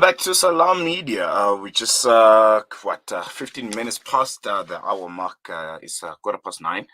back to Salam Media. We just 15 minutes past the hour mark. It's 9:15.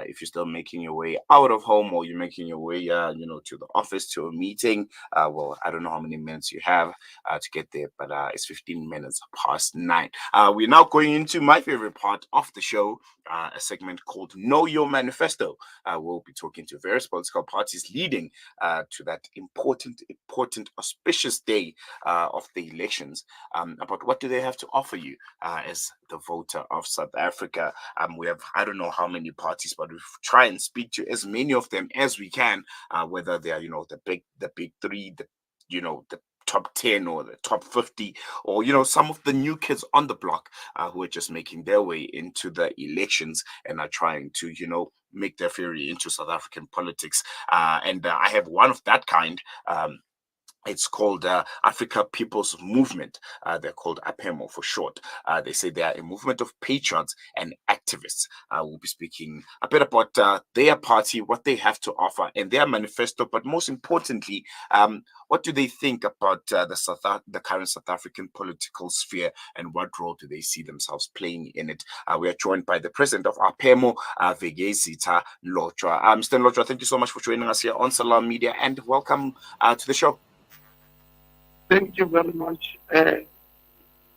If you're still making your way out of home or you're making your way, to the office, to a meeting, well, I don't know how many minutes you have to get there, but it's 15 minutes past 9. We're now going into my favorite part of the show, a segment called Know Your Manifesto. We'll be talking to various political parties leading to that important, auspicious day of the elections, about what do they have to offer you as the voter of South Africa. We have, I don't know how many parties, but we try and speak to as many of them as we can, whether they are, the big three, the top 10 or the top 50, or some of the new kids on the block who are just making their way into the elections and are trying to make their fury into South African politics. And I have one of that kind. It's called Africa People's Movement. They're called APEMO for short. They say they are a movement of patriots and activists. We'll be speaking a bit about their party, what they have to offer, and their manifesto. But most importantly, what do they think about the current South African political sphere, and what role do they see themselves playing in it? We are joined by the president of APEMO, Vigizitha Mlotshwa. Mr. Mlotshwa, thank you so much for joining us here on Salam Media, and welcome to the show. Thank you very much to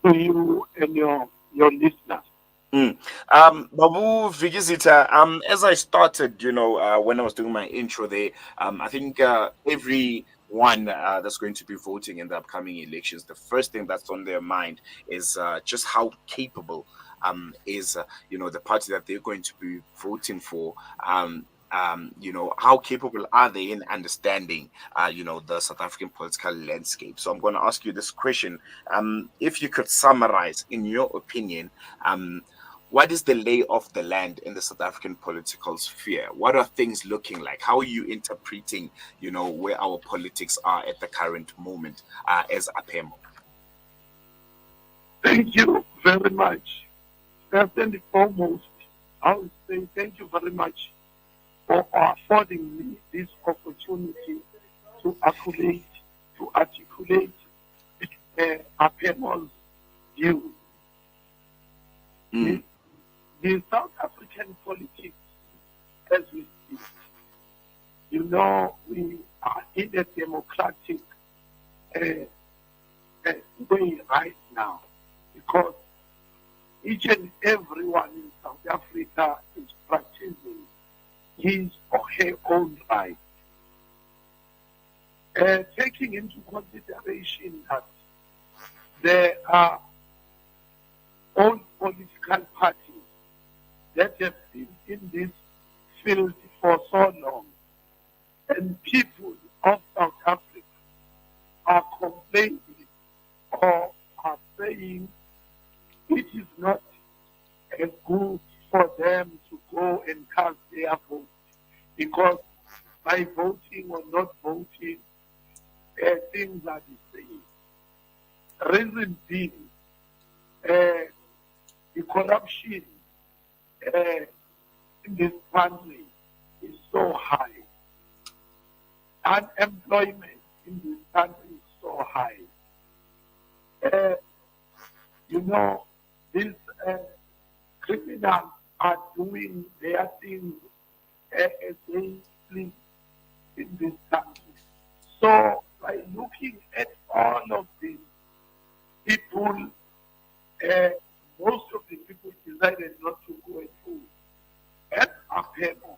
you and your listeners. Babu Vigizitha, as I started, when I was doing my intro there, I think everyone that's going to be voting in the upcoming elections, the first thing that's on their mind is just how capable is the party that they're going to be voting for. How capable are they in understanding, the South African political landscape? So I'm going to ask you this question. If you could summarize, in your opinion, what is the lay of the land in the South African political sphere? What are things looking like? How are you interpreting, where our politics are at the current moment as APEMO? Thank you very much. First and foremost, I would say thank you very much for affording me this opportunity to articulate APEMO's view. The South African politics, as we speak, we are in a democratic way right now, because each and everyone in South Africa is practicing his or her own right. Taking into consideration that there are all political parties that have been in this field for so long, and people of South Africa are complaining or are saying it is not good for them to go and cast their vote, because by voting or not voting, things are the same. Reason being, the corruption in this country is so high. Unemployment in this country is so high. These criminals are doing their things as they please in this country. So, by looking at all of these, people, most of the people decided not to go and vote. At APEMO,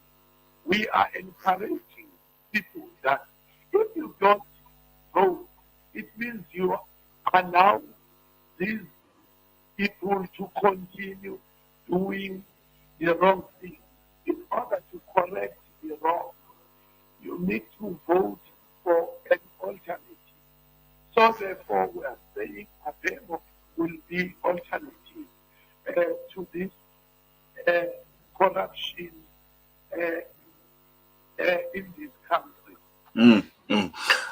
we are encouraging people that if you don't vote, it means you allow these people to continue doing the wrong thing. In order to correct the wrong, you need to vote for an alternative. So therefore, we are saying APEMO will be alternative to this corruption in this country.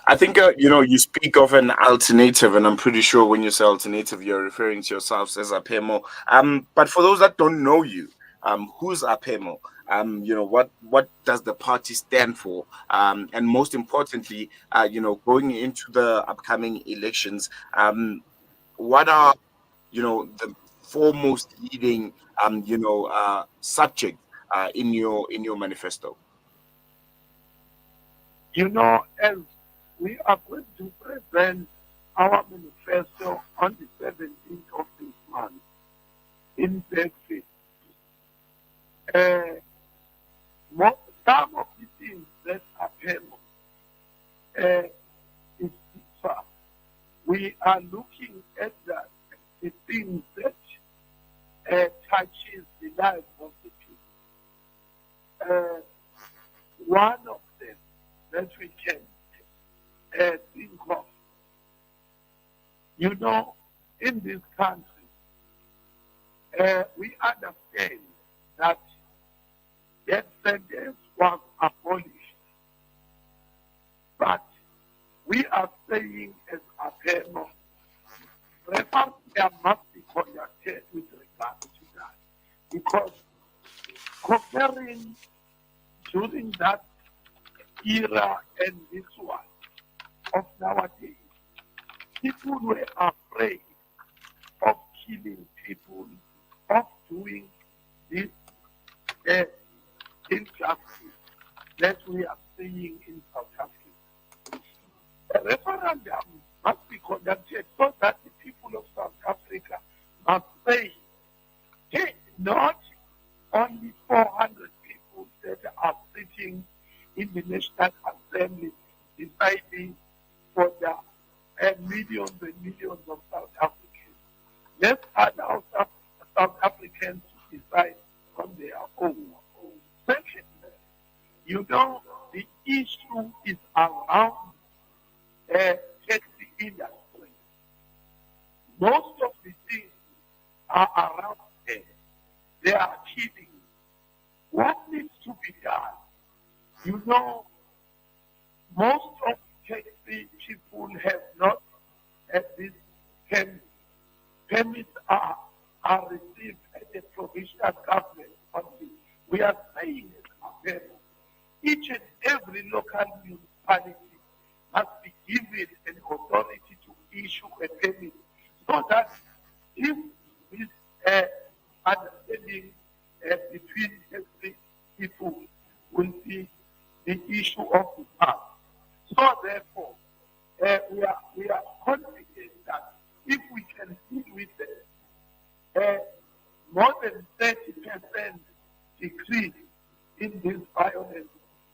I think, you speak of an alternative, and I'm pretty sure when you say alternative, you're referring to yourselves as APEMO. But for those that don't know you, who's APEMO? what does the party stand for? And most importantly, going into the upcoming elections, what are the foremost leading subjects in your manifesto? As we are going to present our manifesto on the 17th of this month in Bedford, some of the things that APEMO is we are looking at the things that touches the lives of the people. One of them that we can think of, in this country, we understand that death sentence was abolished, but we are saying as APEMO, there must be conducted with regard to that, because comparing during that era and this one of nowadays, people were afraid of killing people, of doing this injustice that we are seeing in South Africa. A referendum must be conducted so that the people of South Africa must say, hey, not only 400 people that are sitting in the National Assembly deciding for the millions and millions of South Africans. Let's allow South Africans to decide on their own. Secondly, the issue is around taxi industry. Most of the things are around there. They are killing. What needs to be done? Most of the taxi people have not had this permit. Permits are received at the provincial government only. We are saying it, each and every local municipality must be given an authority to issue a permit, so that if this understanding between every people will be the issue of the past. So therefore, we are confident that if we can deal with more than 30% decrease in this violence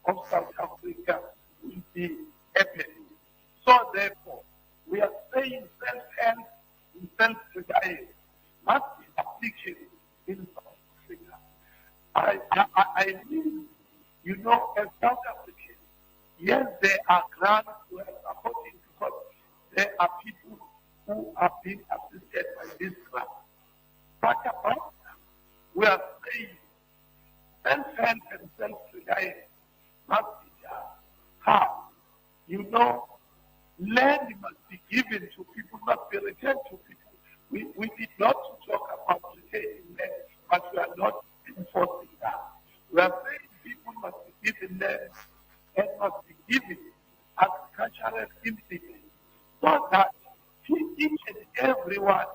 of South Africa will be happening. So therefore, we are saying self-help and self-reliance must be applicable in South Africa. I mean, as South Africans, yes, there are grants who are supporting, because there are people who are being assisted by this grant. But about that, we are saying self-help and self-reliance must be done. How? Land must be given to people, must be returned to people. We did not talk about retaining land, but we are not enforcing that. We are saying people must be given land and must be given agricultural implements, so that each and everyone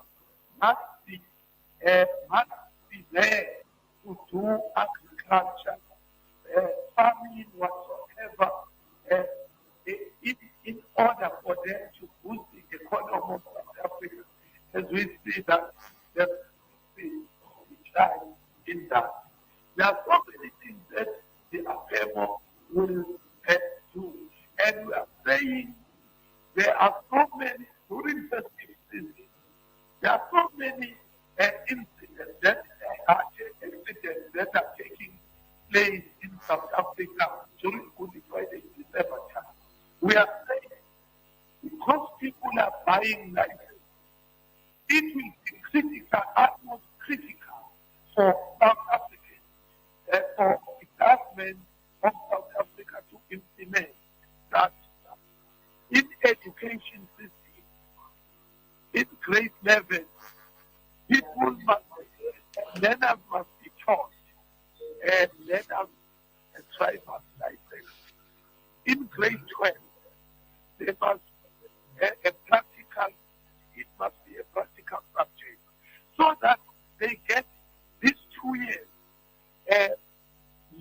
must be there to do agriculture, farming, whatsoever, in order for them to boost the economy of South Africa, as we see that there's a decline in that. There are so many things that the APEMO will do, and we are saying there are so many during festive season. There are so many incidents that are taking place in South Africa during Good Friday, December time. We are saying, because people are buying license, it will be critical, utmost critical for South Africans, for the government of South Africa to implement that in education system, in grade level, people must, learners must be taught let us try to dissect. In grade 12, there must a practical, it must be a practical subject, so that they get these 2 years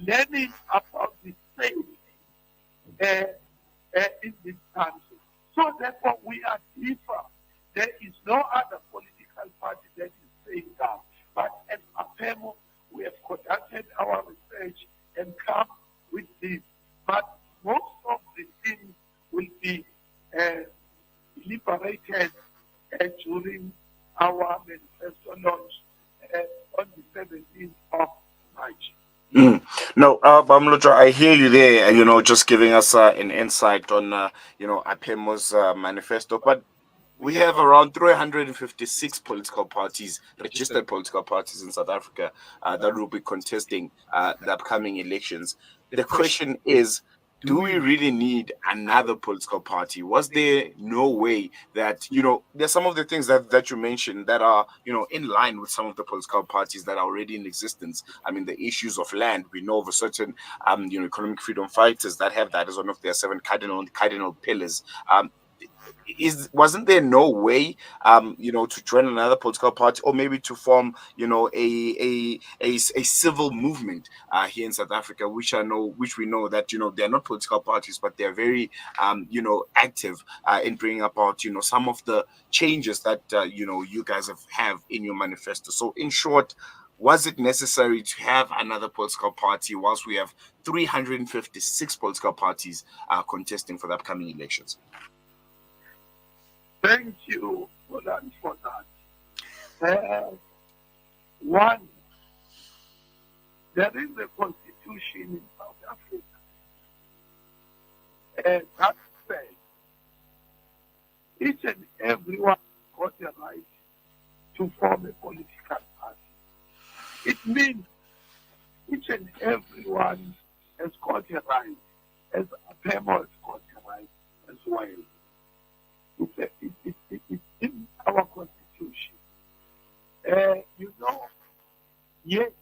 learning about the same in this country. So therefore, we are different. There is no other political party that is saying that. But at APEMO, we have conducted our research and come with this. But most of the things will be liberated during our manifesto launch on the 17th of March. No, Mlotshwa, I hear you there, just giving us an insight on, APEMO's manifesto. But we have around 356 political parties, registered political parties in South Africa that will be contesting the upcoming elections. The question is, do we really need another political party? Was there no way that, there's some of the things that you mentioned that are, in line with some of the political parties that are already in existence? I mean, the issues of land, we know of a certain, economic freedom fighters that have that as one of their 7 cardinal pillars. Wasn't there no way to join another political party, or maybe to form a civil movement here in South Africa, which we know that they're not political parties, but they're very active in bringing about some of the changes that you guys have in your manifesto? So in short, was it necessary to have another political party whilst we have 356 political parties contesting for the upcoming elections? Thank you for that. One, there is a constitution in South Africa that says each and everyone got the right to form a political party. It means each and everyone has got a right, as APEMO has got a right as well. It's in our constitution. Yes,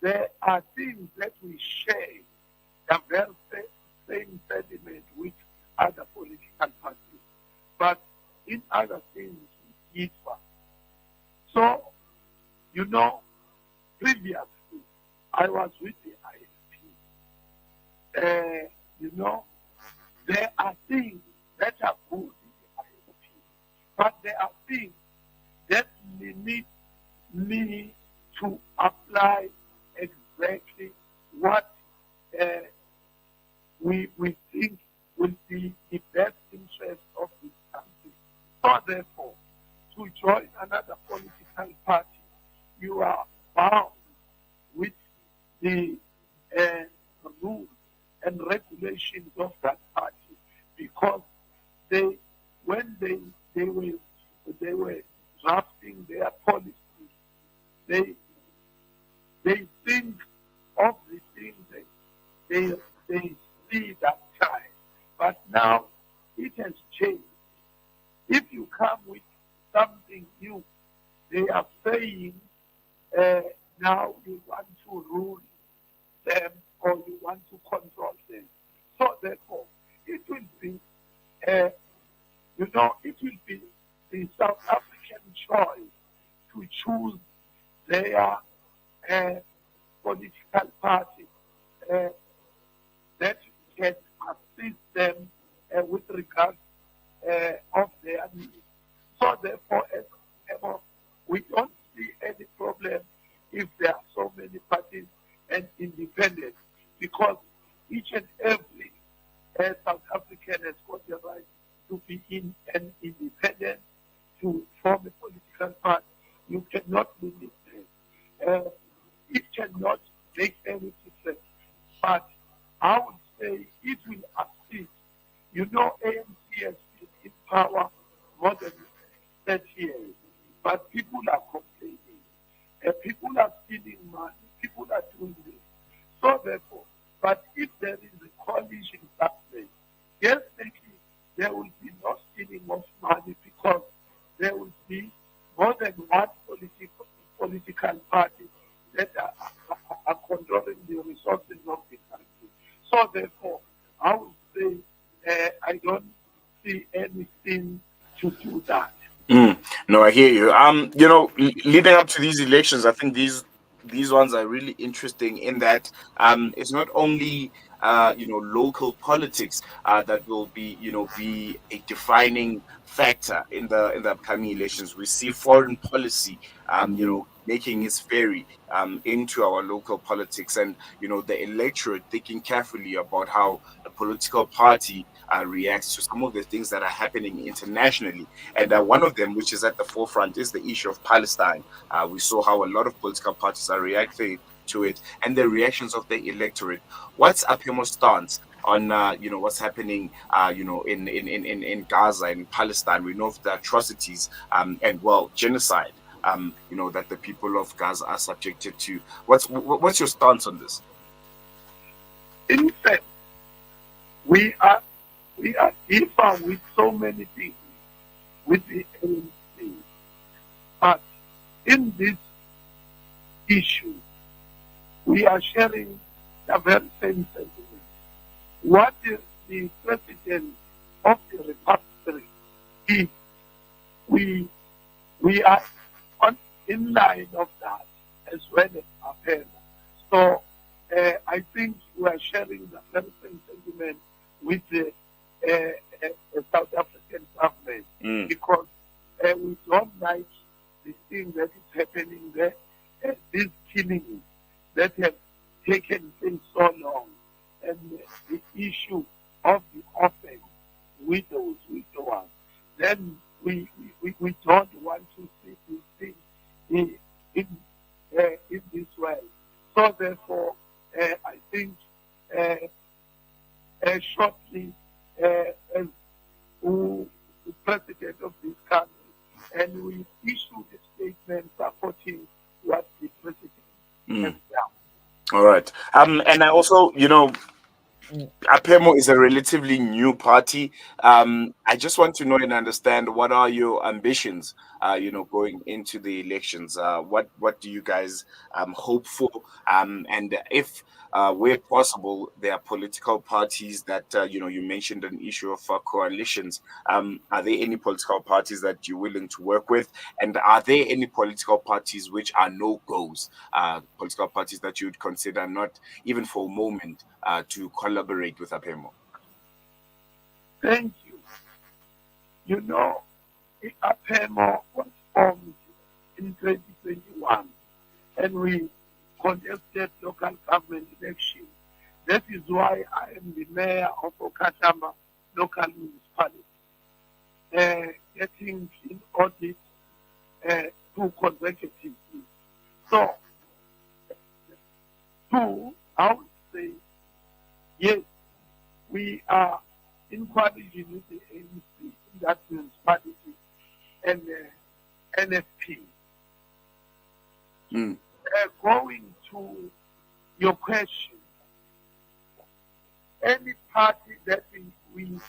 there are things that we share the very same sentiment with other political parties, but in other things we differ. So, previously I was with the IFP. There are things that are good, but there are things that need me to apply exactly what we think will be the best interest of this country. So therefore, to join another political party, you are bound with the rules and regulations of that party, because when they were drafting their policy, they think of the things that they see that time. But now it has changed. If you come with something new, they are saying now you want to rule them or you want to control them. So therefore, it will be it will be the South African choice to choose their political party that can assist them with regard of their needs. So therefore, we don't see any problem if there are so many parties and independent, because each and every South African has got the right to be in an independent, to form a political party. You cannot limit them. It cannot make any difference. But I would say it will assist. ANC has been in power more than 30 years, but people are complaining. People are stealing money. People are doing this. So therefore, but if there is a coalition government, definitely there will be no stealing of money, because there will be more than one political party that are controlling the resources of the country. So therefore, I would say I don't see anything to do that. No, I hear you. Leading up to these elections, I think these ones are really interesting in that it's not only local politics that will be a defining factor in the upcoming elections. We see foreign policy making its ferry into our local politics, and the electorate thinking carefully about how the political party reacts to some of the things that are happening internationally. And one of them, which is at the forefront, is the issue of Palestine. We saw how a lot of political parties are reacting to it, and the reactions of the electorate. What's APEMO's stance on what's happening in Gaza and Palestine? We know of the atrocities and genocide that the people of Gaza are subjected to. What's your stance on this? In fact, we are different with so many things with the ANC, but in this issue, we are sharing the very same sentiment. What is the president of the republic is, we are in line of that as well as APEMO. So I think we are sharing the very same sentiment with the South African government because we don't like the thing that is happening there, these killings that have taken place so long, and the issue of the orphans, widowers, then we don't want to see these things in this way. So therefore, I think shortly as the president of this country, and we issued a statement supporting what the president has done. All right. And I also, APEMO is a relatively new party. I just want to know and understand what are your ambitions, going into the elections. What do you guys hope for? And if, where possible, there are political parties that you mentioned an issue of coalitions. Are there any political parties that you're willing to work with? And are there any political parties which are no goes? Political parties that you would consider not even for a moment to collaborate with APEMO? Thank you. The APEMO was formed in 2021, and we contested local government elections. That is why I am the mayor of Okatama local municipality, getting in audit 2 consecutively. So, I would say, yes, we are in coalition with the ANC in that municipality and NFP. Going to your question, any party that we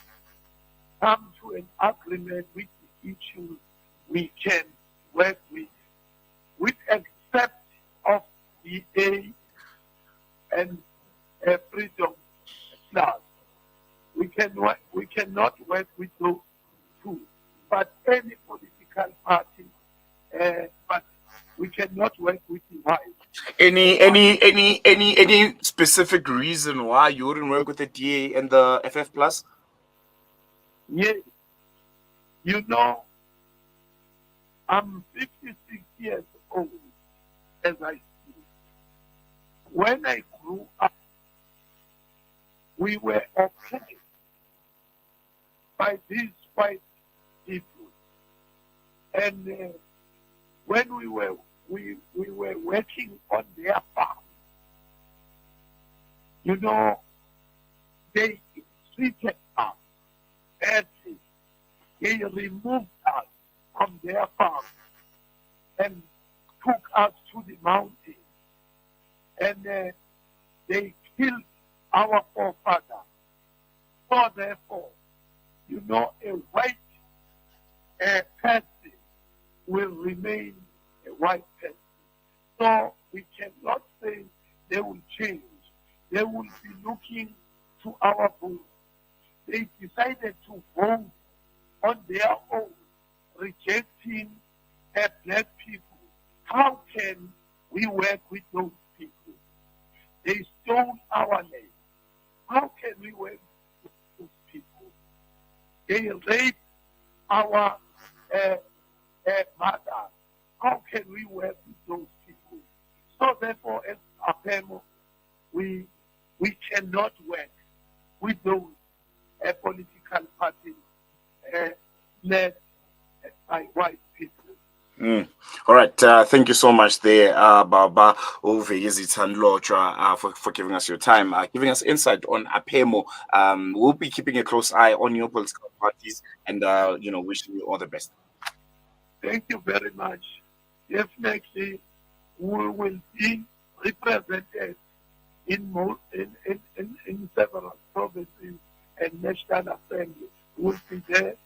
come to an agreement with the issues we can work with except of the A and Freedom Plus. We cannot work with those 2, but any political party, but we cannot work with the white. Any specific reason why you wouldn't work with the DA and the FF Plus? Yes, I'm 56 years old as I speak. When I grew up, we were oppressed by these white people, and when we were working on their farm, they treated us badly. They removed us from their farm and took us to the mountain, and they killed our forefathers. So therefore, a white person will remain a white person. So we cannot say they will change. They will be looking to our vote. They decided to vote on their own, rejecting black people. How can we work with those people? They stole our land. How can we work with those people? They raped our mothers. How can we work with those people? So therefore, as APEMO, we cannot work with those political parties led by white people. All right. Thank you so much there, Baba Vigizitha and Mlotshwa, for giving us your time, giving us insight on APEMO. We'll be keeping a close eye on your political parties and, wishing you all the best. Thank you very much. Definitely, we will be represented in several provinces and National Assembly. We'll be there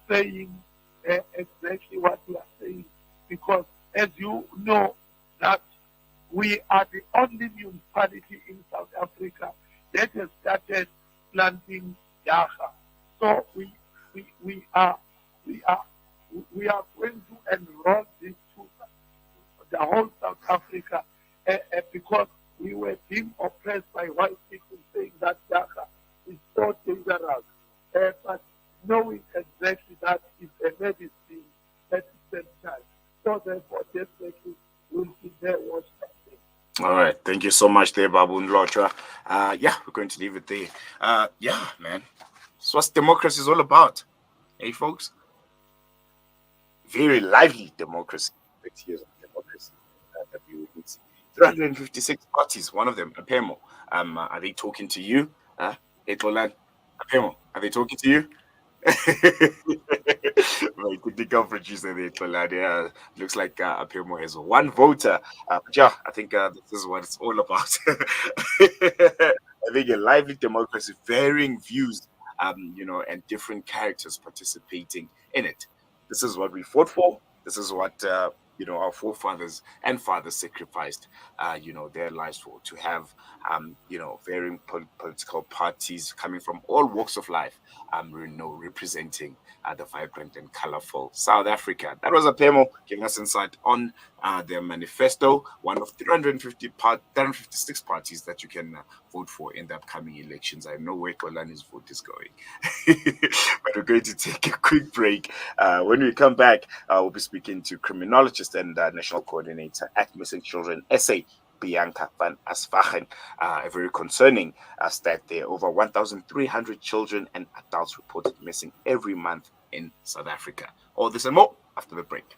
saying exactly what we are saying, because as you know that we are the only municipality in South Africa that has started planting dagga. So we are going to enroll this to the whole South Africa because we were being oppressed by white people saying that dagga is so dangerous. But knowing exactly that is a medicine at the same time. So therefore, definitely we'll be there watching. All right. Thank you so much there, Babu Mlotshwa. We're going to leave it there. Man. So what's democracy is all about. Hey, folks. Very lively democracy. 30 years of democracy. That we will see. 356 parties, one of them, APEMO. Are they talking to you? Etolan, APEMO, are they talking to you? Right, the big producer there, Etolan. Yeah, looks like APEMO has one voter. I think this is what it's all about. I think a lively democracy, varying views, and different characters participating in it. This is what we fought for. This is what our forefathers and fathers sacrificed, their lives for, to have, varying political parties coming from all walks of life, representing the vibrant and colorful South Africa. That was APEMO giving us insight on their manifesto, one of 356 parties that you can vote for in the upcoming elections. I know where Kolani's vote is going. But we're going to take a quick break. When we come back, we'll be speaking to criminologist and national coordinator at Missing Children SA, Bianca van Asfagen. A very concerning stat there. Over 1,300 children and adults reported missing every month in South Africa. All this and more after the break.